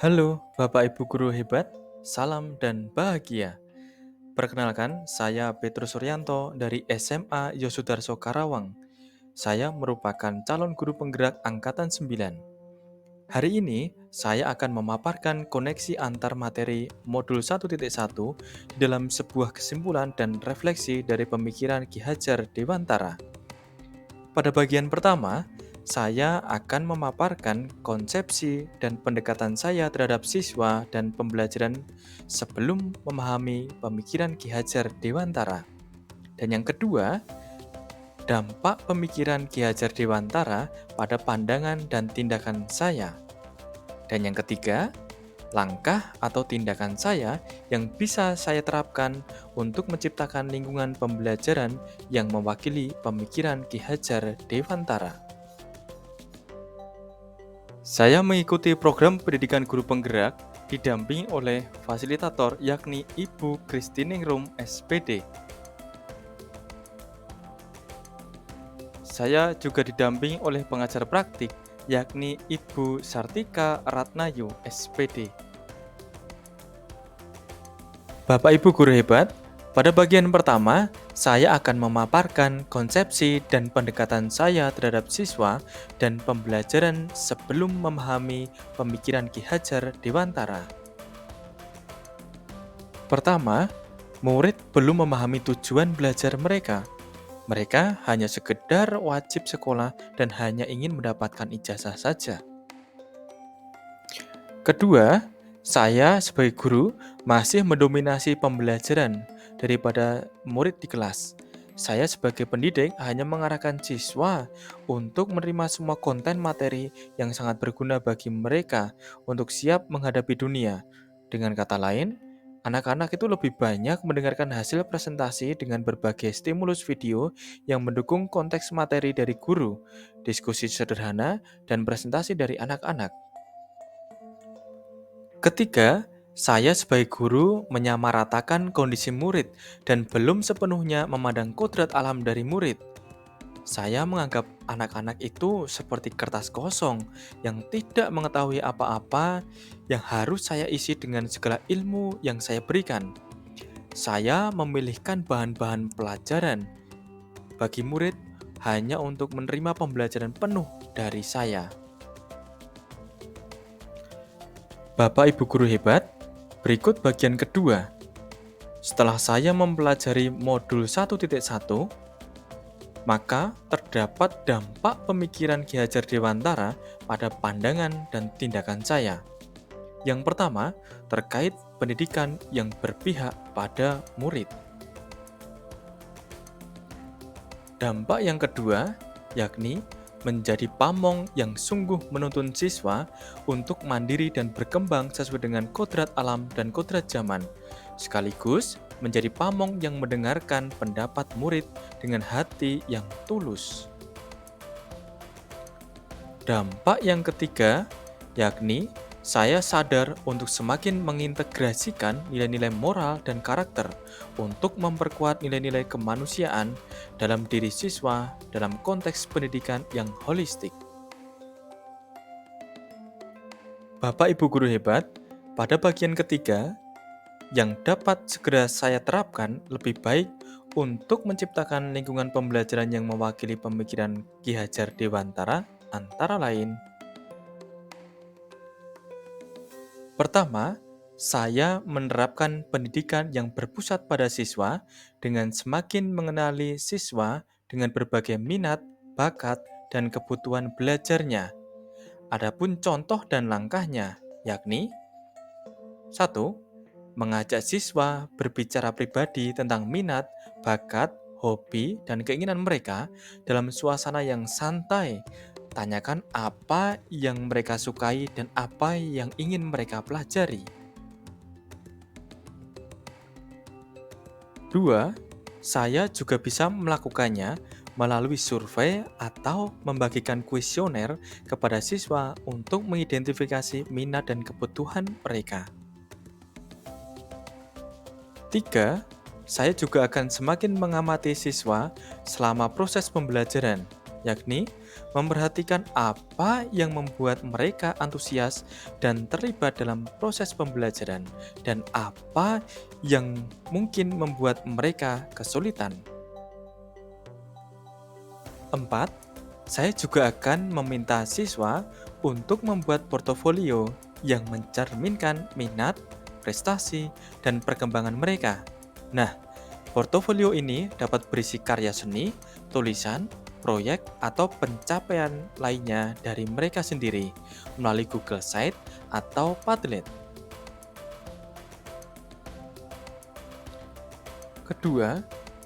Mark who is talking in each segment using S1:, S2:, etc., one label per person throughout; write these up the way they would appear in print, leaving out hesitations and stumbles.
S1: Halo, Bapak Ibu guru hebat, salam dan bahagia. Perkenalkan, saya Petrus Suryanto dari SMA Yosudarso Karawang. Saya merupakan calon guru penggerak angkatan 9. Hari ini, saya akan memaparkan koneksi antar materi modul 1.1 dalam sebuah kesimpulan dan refleksi dari pemikiran Ki Hajar Dewantara. Pada bagian pertama, saya akan memaparkan konsepsi dan pendekatan saya terhadap siswa dan pembelajaran sebelum memahami pemikiran Ki Hajar Dewantara. Dan yang kedua, dampak pemikiran Ki Hajar Dewantara pada pandangan dan tindakan saya. Dan yang ketiga, langkah atau tindakan saya yang bisa saya terapkan untuk menciptakan lingkungan pembelajaran yang mewakili pemikiran Ki Hajar Dewantara. Saya mengikuti program pendidikan guru penggerak didampingi oleh fasilitator yakni Ibu Kristiningrum SPD. Saya juga didampingi oleh pengajar praktik yakni Ibu Sartika Ratnayu SPD. Bapak Ibu guru hebat, pada bagian pertama, saya akan memaparkan konsepsi dan pendekatan saya terhadap siswa dan pembelajaran sebelum memahami pemikiran Ki Hajar Dewantara. Pertama, murid belum memahami tujuan belajar mereka. Mereka hanya sekedar wajib sekolah dan hanya ingin mendapatkan ijazah saja. Kedua, saya sebagai guru masih mendominasi pembelajaran daripada murid di kelas. Saya sebagai pendidik hanya mengarahkan siswa untuk menerima semua konten materi yang sangat berguna bagi mereka untuk siap menghadapi dunia. Dengan kata lain, anak-anak itu lebih banyak mendengarkan hasil presentasi dengan berbagai stimulus video yang mendukung konteks materi dari guru, diskusi sederhana, dan presentasi dari anak-anak. Ketiga, saya sebagai guru menyamaratakan kondisi murid dan belum sepenuhnya memandang kodrat alam dari murid. Saya menganggap anak-anak itu seperti kertas kosong yang tidak mengetahui apa-apa yang harus saya isi dengan segala ilmu yang saya berikan. Saya memilihkan bahan-bahan pelajaran bagi murid hanya untuk menerima pembelajaran penuh dari saya. Bapak Ibu guru hebat, berikut bagian kedua. Setelah saya mempelajari modul 1.1, maka terdapat dampak pemikiran Ki Hajar Dewantara pada pandangan dan tindakan saya. Yang pertama, terkait pendidikan yang berpihak pada murid. Dampak yang kedua, yakni menjadi pamong yang sungguh menuntun siswa untuk mandiri dan berkembang sesuai dengan kodrat alam dan kodrat zaman, sekaligus menjadi pamong yang mendengarkan pendapat murid dengan hati yang tulus. Dampak yang ketiga, yakni saya sadar untuk semakin mengintegrasikan nilai-nilai moral dan karakter untuk memperkuat nilai-nilai kemanusiaan dalam diri siswa dalam konteks pendidikan yang holistik. Bapak Ibu guru hebat, pada bagian ketiga, yang dapat segera saya terapkan lebih baik untuk menciptakan lingkungan pembelajaran yang mewakili pemikiran Ki Hajar Dewantara antara lain. Pertama, saya menerapkan pendidikan yang berpusat pada siswa dengan semakin mengenali siswa dengan berbagai minat, bakat, dan kebutuhan belajarnya. Adapun contoh dan langkahnya, yakni 1. Mengajak siswa berbicara pribadi tentang minat, bakat, hobi, dan keinginan mereka dalam suasana yang santai. Tanyakan apa yang mereka sukai dan apa yang ingin mereka pelajari. 2. Saya juga bisa melakukannya melalui survei atau membagikan kuesioner kepada siswa untuk mengidentifikasi minat dan kebutuhan mereka. 3. Saya juga akan semakin mengamati siswa selama proses pembelajaran. yakni memperhatikan apa yang membuat mereka antusias dan terlibat dalam proses pembelajaran dan apa yang mungkin membuat mereka kesulitan. 4. Saya juga akan meminta siswa untuk membuat portofolio yang mencerminkan minat, prestasi, dan perkembangan mereka. Nah, portofolio ini dapat berisi karya seni, tulisan, proyek, atau pencapaian lainnya dari mereka sendiri melalui Google Site atau Padlet. Kedua,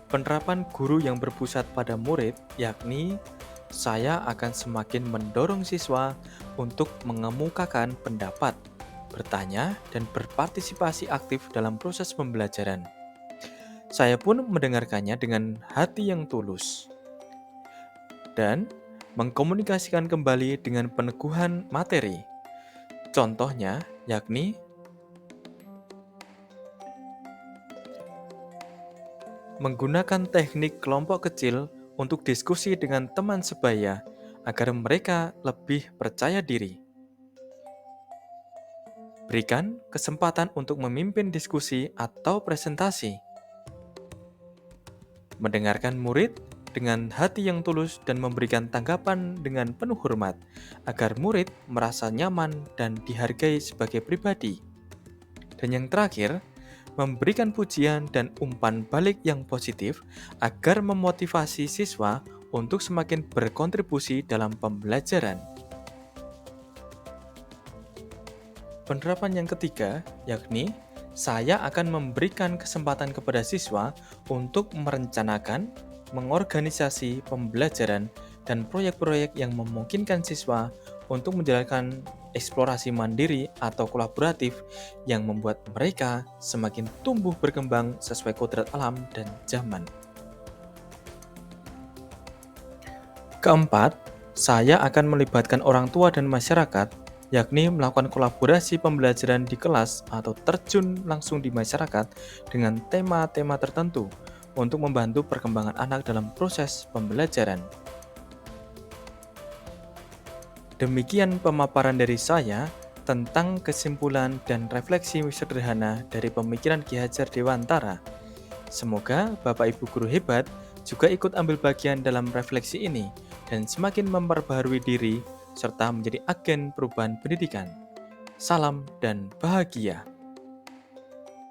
S1: penerapan guru yang berpusat pada murid, yakni saya akan semakin mendorong siswa untuk mengemukakan pendapat, bertanya, dan berpartisipasi aktif dalam proses pembelajaran. Saya pun mendengarkannya dengan hati yang tulus dan mengkomunikasikan kembali dengan peneguhan materi. Contohnya, yakni menggunakan teknik kelompok kecil untuk diskusi dengan teman sebaya agar mereka lebih percaya diri. Berikan kesempatan untuk memimpin diskusi atau presentasi. Mendengarkan murid dengan hati yang tulus dan memberikan tanggapan dengan penuh hormat agar murid merasa nyaman dan dihargai sebagai pribadi. Dan yang terakhir, memberikan pujian dan umpan balik yang positif agar memotivasi siswa untuk semakin berkontribusi dalam pembelajaran. Penerapan yang ketiga, yakni saya akan memberikan kesempatan kepada siswa untuk merencanakan, mengorganisasi pembelajaran, dan proyek-proyek yang memungkinkan siswa untuk menjalankan eksplorasi mandiri atau kolaboratif yang membuat mereka semakin tumbuh berkembang sesuai kodrat alam dan zaman. Keempat, saya akan melibatkan orang tua dan masyarakat, yakni melakukan kolaborasi pembelajaran di kelas atau terjun langsung di masyarakat dengan tema-tema tertentu untuk membantu perkembangan anak dalam proses pembelajaran. Demikian pemaparan dari saya tentang kesimpulan dan refleksi sederhana dari pemikiran Ki Hajar Dewantara. Semoga Bapak Ibu guru hebat juga ikut ambil bagian dalam refleksi ini dan semakin memperbaharui diri serta menjadi agen perubahan pendidikan. Salam dan bahagia.